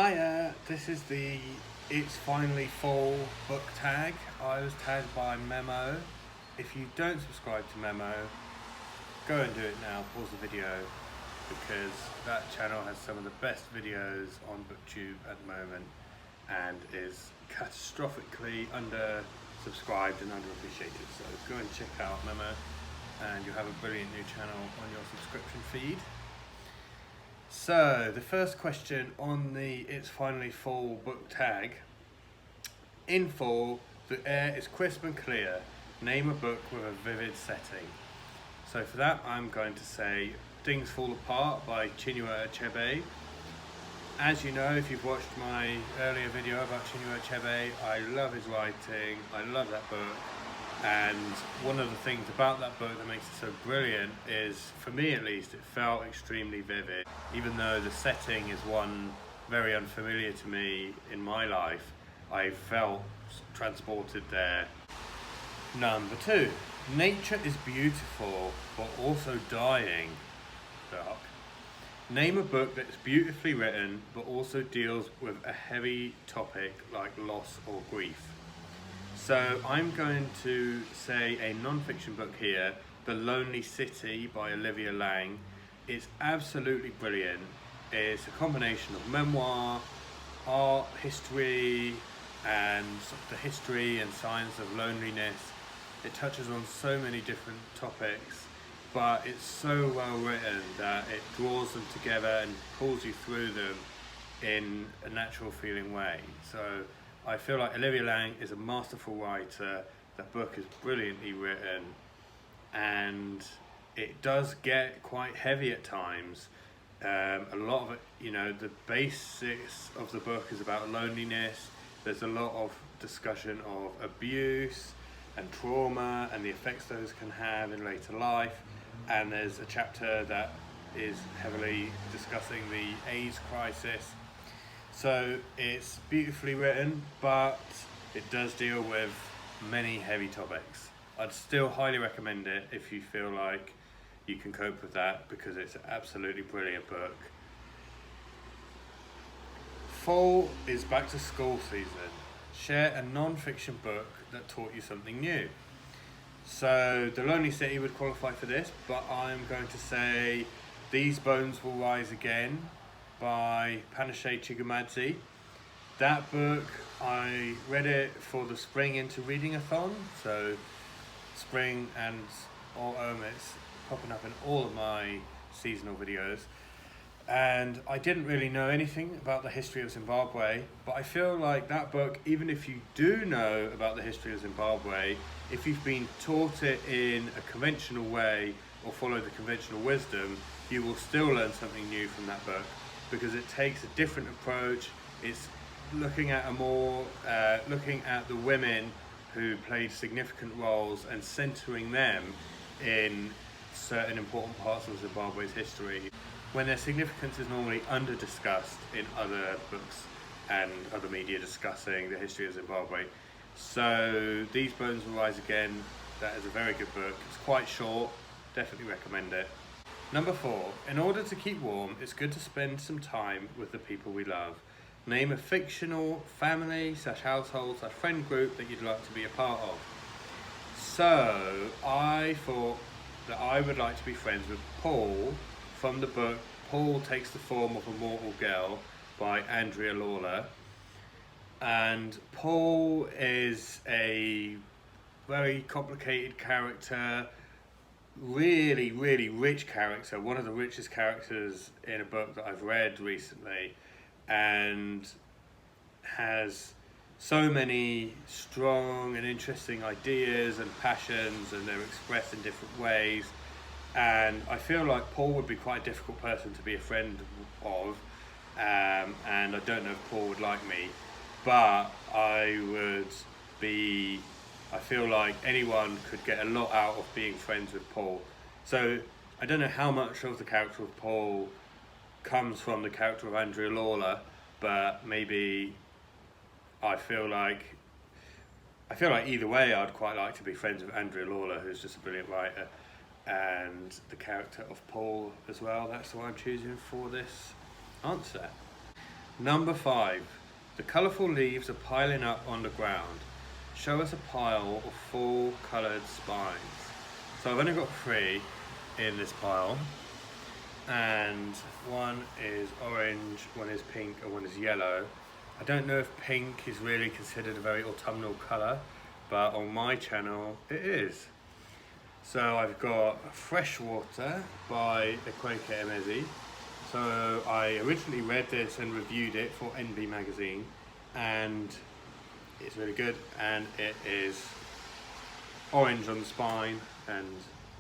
Hiya, this is the It's Finally Fall book tag. I was tagged by Memo. If you don't subscribe to Memo, go and do it now, pause the video, because that channel has some of the best videos on BookTube at the moment and is catastrophically under subscribed and underappreciated. So go and check out Memo and you'll have a brilliant new channel on your subscription feed. So, the first question on the It's Finally Fall book tag. In fall, the air is crisp and clear. Name a book with a vivid setting. So for that, I'm going to say Things Fall Apart by Chinua Achebe. As you know, if you've watched my earlier video about Chinua Achebe, I love his writing, I love that book. And one of the things about that book that makes it so brilliant is, for me at least, it felt extremely vivid. Even though the setting is one very unfamiliar to me in my life, I felt transported there. Number 2. Nature is beautiful, but also dying. Dark. Name a book that's beautifully written, but also deals with a heavy topic like loss or grief. So I'm going to say a non-fiction book here, The Lonely City by Olivia Laing. It's absolutely brilliant. It's a combination of memoir, art, history, and the history and science of loneliness. It touches on so many different topics, but it's so well written that it draws them together and pulls you through them in a natural feeling way. So I feel like Olivia Laing is a masterful writer. That book is brilliantly written and it does get quite heavy at times. A lot of it, the basics of the book is about loneliness. There's a lot of discussion of abuse and trauma and the effects those can have in later life. And there's a chapter that is heavily discussing the AIDS crisis. So it's beautifully written, but it does deal with many heavy topics. I'd still highly recommend it if you feel like you can cope with that, because it's an absolutely brilliant book. Fall is back to school season. Share a non-fiction book that taught you something new. So The Lonely City would qualify for this, but I'm going to say These Bones Will Rise Again by Panashe Chigamadzi. That book, I read it for the Spring Into Reading-a-thon, so spring and autumn, it's popping up in all of my seasonal videos. And I didn't really know anything about the history of Zimbabwe, but I feel like that book, even if you do know about the history of Zimbabwe, if you've been taught it in a conventional way or follow the conventional wisdom, you will still learn something new from that book, because it takes a different approach. It's looking at looking at the women who played significant roles and centering them in certain important parts of Zimbabwe's history, when their significance is normally under-discussed in other books and other media discussing the history of Zimbabwe. So These Bones Will Rise Again, that is a very good book. It's quite short, definitely recommend it. Number 4, in order to keep warm, it's good to spend some time with the people we love. Name a fictional family/household/friend group that you'd like to be a part of. So I thought that I would like to be friends with Paul from the book Paul Takes the Form of a Mortal Girl by Andrea Lawler. And Paul is a very complicated character, really rich character, one of the richest characters in a book that I've read recently, and has so many strong and interesting ideas and passions, and they're expressed in different ways. And I feel like Paul would be quite a difficult person to be a friend of, and I don't know if Paul would like me, but I feel like anyone could get a lot out of being friends with Paul. So I don't know how much of the character of Paul comes from the character of Andrea Lawler, but maybe I feel like either way I'd quite like to be friends with Andrea Lawler, who's just a brilliant writer, and the character of Paul as well. That's what I'm choosing for this answer. Number 5. The colourful leaves are piling up on the ground. Show us a pile of full coloured spines. So I've only got 3 in this pile, and one is orange, one is pink, and one is yellow. I don't know if pink is really considered a very autumnal colour, but on my channel it is. So I've got Freshwater by Quaker Emezi. So I originally read this and reviewed it for NB magazine, and it's really good, and it is orange on the spine and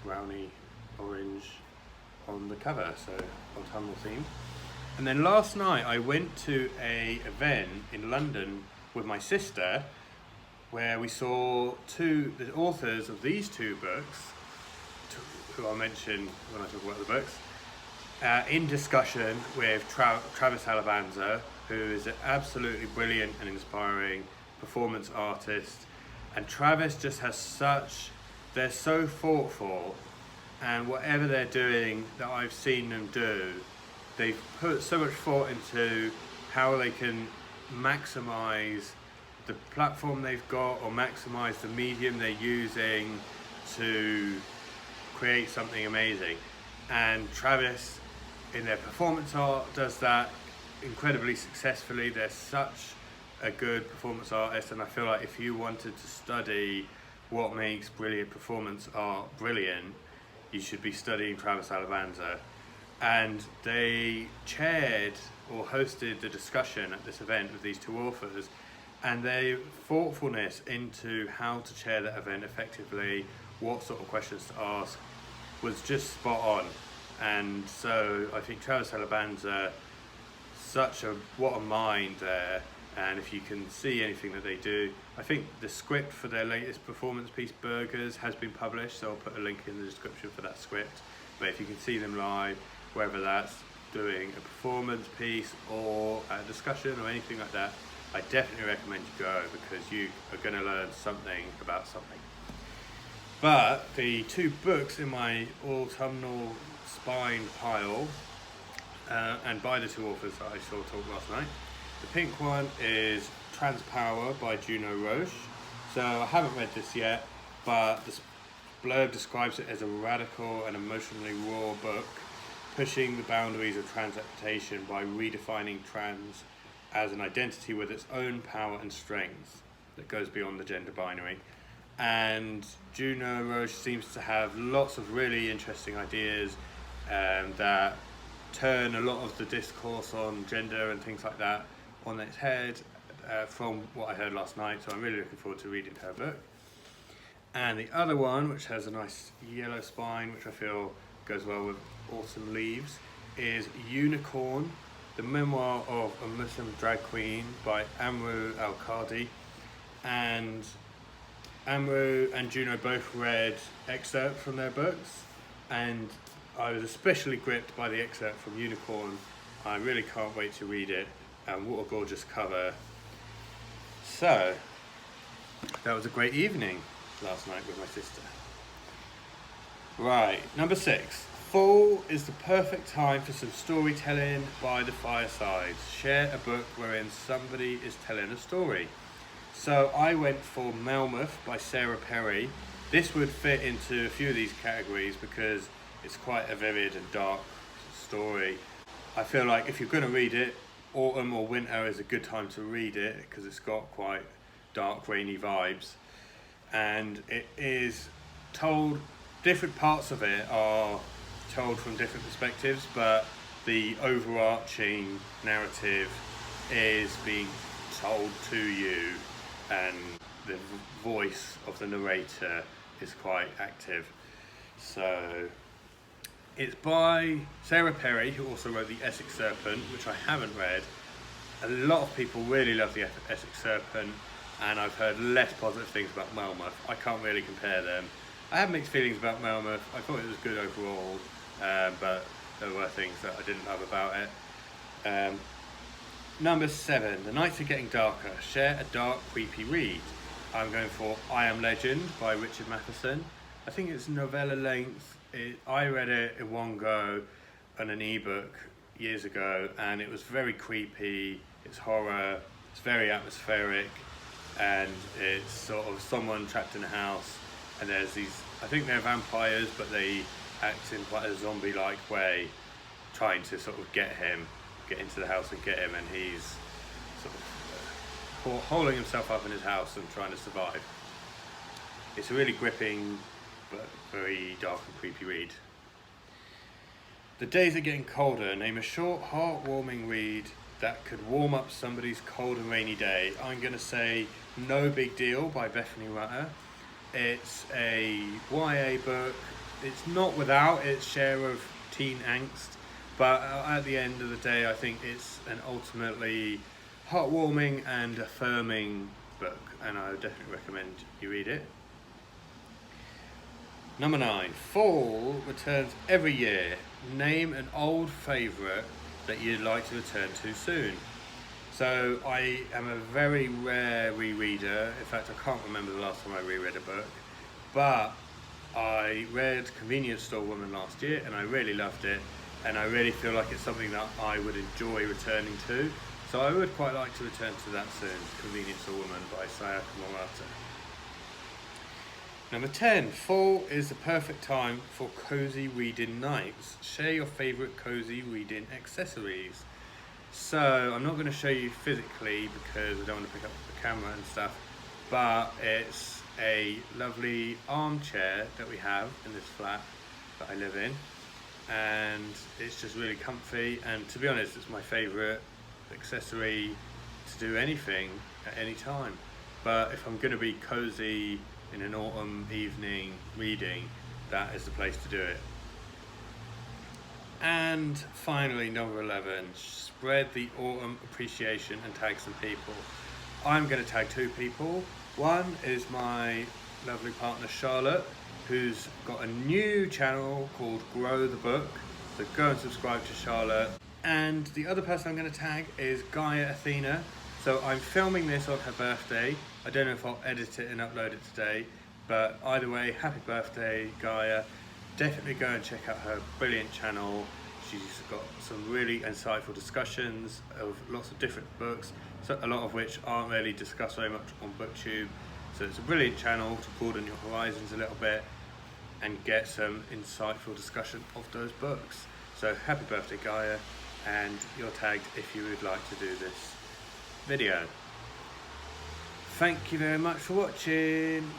browny orange on the cover, so autumnal themed. And then last night I went to a event in London with my sister where we saw the authors of these 2 books, who I'll mention when I talk about the books, in discussion with Travis Alabanza, who is an absolutely brilliant and inspiring performance artist. And Travis just has they're so thoughtful, and whatever they're doing that I've seen them do, they've put so much thought into how they can maximize the platform they've got, or maximize the medium they're using to create something amazing. And Travis, in their performance art, does that incredibly successfully. They're such a good performance artist, and I feel like if you wanted to study what makes brilliant performance art brilliant, you should be studying Travis Alabanza. And they chaired or hosted the discussion at this event with these 2 authors, and their thoughtfulness into how to chair that event effectively, what sort of questions to ask, was just spot on. And so I think Travis Alabanza, what a mind there. And if you can see anything that they do, I think the script for their latest performance piece, Burgers, has been published, so I'll put a link in the description for that script. But if you can see them live, whether that's doing a performance piece or a discussion or anything like that, I definitely recommend you go, because you are going to learn something about something. But the 2 books in my autumnal spine pile, and by the 2 authors that I saw talk last night. The pink one is Transpower by Juno Roche. So I haven't read this yet, but the blurb describes it as a radical and emotionally raw book, pushing the boundaries of transportation by redefining trans as an identity with its own power and strength that goes beyond the gender binary. And Juno Roche seems to have lots of really interesting ideas that turn a lot of the discourse on gender and things like that on its head, from what I heard last night. So I'm really looking forward to reading her book. And the other one, which has a nice yellow spine, which I feel goes well with autumn leaves, is Unicorn, the memoir of a Muslim drag queen by Amru Al-Qadi. And Amru and Juno both read excerpts from their books, and I was especially gripped by the excerpt from Unicorn. I really can't wait to read it, and what a gorgeous cover. So, that was a great evening last night with my sister. Right, number 6. Fall is the perfect time for some storytelling by the fireside. Share a book wherein somebody is telling a story. So I went for Melmoth by Sarah Perry. This would fit into a few of these categories because it's quite a vivid and dark story. I feel like if you're going to read it, autumn or winter is a good time to read it because it's got quite dark, rainy vibes. And it is told, different parts of it are told from different perspectives, but the overarching narrative is being told to you, and the voice of the narrator is quite active. So it's by Sarah Perry, who also wrote The Essex Serpent, which I haven't read. A lot of people really love The Essex Serpent, and I've heard less positive things about Melmoth. I can't really compare them. I have mixed feelings about Melmoth. I thought it was good overall, but there were things that I didn't love about it. Number 7, The Nights Are Getting Darker. Share a dark, creepy read. I'm going for I Am Legend by Richard Matheson. I think it's novella length. I read it in one go on an ebook years ago, and it was very creepy. It's horror, it's very atmospheric, and it's sort of someone trapped in a house, and there's these, I think they're vampires, but they act in quite a zombie-like way, trying to sort of get into the house and get him, and he's sort of holding himself up in his house and trying to survive. It's a really gripping but very dark and creepy read. The Days Are Getting Colder. Name a short, heartwarming read that could warm up somebody's cold and rainy day. I'm going to say No Big Deal by Bethany Rutter. It's a YA book. It's not without its share of teen angst, but at the end of the day, I think it's an ultimately heartwarming and affirming book, and I would definitely recommend you read it. Number 9, fall returns every year. Name an old favourite that you'd like to return to soon. So I am a very rare rereader. In fact, I can't remember the last time I reread a book, but I read Convenience Store Woman last year and I really loved it, and I really feel like it's something that I would enjoy returning to. So I would quite like to return to that soon, Convenience Store Woman by Sayaka Murata. Number 10, fall is the perfect time for cozy reading nights. Share your favourite cozy reading accessories. So I'm not going to show you physically because I don't want to pick up the camera and stuff, but it's a lovely armchair that we have in this flat that I live in, and it's just really comfy, and to be honest, it's my favourite accessory to do anything at any time. But if I'm going to be cozy in an autumn evening reading, that is the place to do it. And finally, number 11, spread the autumn appreciation and tag some people. I'm going to tag 2 people. One is my lovely partner Charlotte, who's got a new channel called Grow the Book, so go and subscribe to Charlotte. And the other person I'm going to tag is Gaia Athena. So I'm filming this on her birthday. I don't know if I'll edit it and upload it today, but either way, happy birthday, Gaia. Definitely go and check out her brilliant channel. She's got some really insightful discussions of lots of different books, so a lot of which aren't really discussed very much on BookTube. So it's a brilliant channel to broaden your horizons a little bit and get some insightful discussion of those books. So happy birthday, Gaia, and you're tagged if you would like to do this video. Thank you very much for watching.